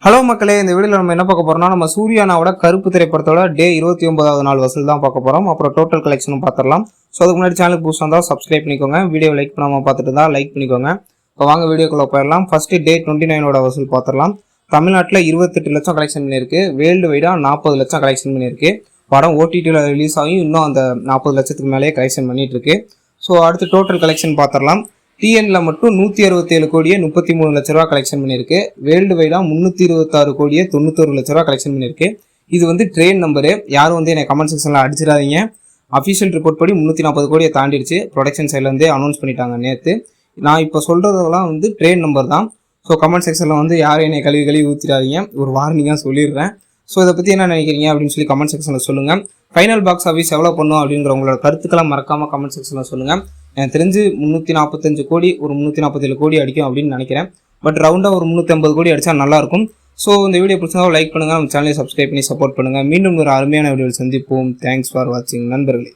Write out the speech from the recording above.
Hello மக்களே, இந்த வீடியோவில் நம்ம என்ன பார்க்க போறோம்னா, நம்ம சூர்யானாவோட கருப்பு திரைப்படத்தோட டே 29வது நாள் வசூல் தான் பார்க்க போறோம். அப்புறம் டோட்டல் கலெக்ஷனும் பார்த்துடலாம். ஸோ அதுக்கு முன்னாடி சேனலுக்கு புதுசாக இருந்தால் சப்ஸ்கிரைப் பண்ணிக்கோங்க. வீடியோ லைக் பண்ணாமல் பார்த்துட்டு இருந்தால் லைக் பண்ணிக்கோங்க. இப்போ வாங்க வீடியோக்குள்ள போயிடலாம். ஃபர்ஸ்ட் டே 29ஓட வசூல் பார்த்துடலாம். தமிழ்நாட்டில் 28 லட்சம் கலெக்ஷன் பண்ணியிருக்கு. வேர்ல்டு வைடா 40 லட்சம் கலெக்ஷன் பண்ணியிருக்கு. படம் ஓடிடியில் ரிலீஸ் ஆகி இன்னும் அந்த 40 லட்சத்துக்கு மேலேயே கலெக்ஷன் பண்ணிட்டு இருக்கு. ஸோ அடுத்து டோட்டல் கலெக்ஷன் பார்த்துடலாம். டிஎன்ல மட்டும் 167 கோடியே 33 லட்ச ரூபா கலெக்ஷன் பண்ணியிருக்கு. வேர்ல்டு வைடா 326 கோடியே 91 லட்ச ரூபா கலெக்ஷன் பண்ணியிருக்கு. இது வந்து ட்ரெயின் நம்பரு. யாரும் வந்து என்னை கமெண்ட் செக்ஷனில் அடிச்சிடாதீங்க. அஃபிஷியல் ரிப்போர்ட் படி 340 கோடியை தாண்டிடுச்சு. ப்ரொடக்ஷன் சைட்லேருந்தே அனௌன்ஸ் பண்ணிட்டாங்க நேற்று. நான் இப்போ சொல்கிறதெல்லாம் வந்து ட்ரெயின் நம்பர் தான். ஸோ கமெண்ட் செக்ஷனில் வந்து யாரும் என்னை கழுவி ஊற்றிடாதீங்க. ஒரு வார்னிங்காக சொல்லிடுறேன். ஸோ இதை பற்றி என்ன நினைக்கிறீங்க அப்படின்னு சொல்லி கமெண்ட் செக்ஷனில் சொல்லுங்கள். ஃபைனல் பாக்ஸ் ஆஃபீஸ் எவ்வளோ பண்ணும் அப்படிங்கிற உங்களோட கருத்துக்கெல்லாம் மறக்காமல் கமெண்ட் செக்ஷனில் சொல்லுங்கள். எனக்கு தெரிஞ்சு 345 கோடி ஒரு 347 கோடி அடிக்கும் அப்படின்னு நினைக்கிறேன். பட் ரவுண்டாக ஒரு 350 கோடி அடித்தா நல்லாயிருக்கும். ஸோ இந்த வீடியோ பிடிச்சா லைக் பண்ணுங்கள், நம்ம சேனலை சப்ஸ்கிரைப் பண்ணி சப்போர்ட் பண்ணுங்கள். மீண்டும் ஒரு அருமையான வீடியோவில் சந்திப்போம். தேங்க்ஸ் ஃபார் வாட்சிங் நண்பர்களே.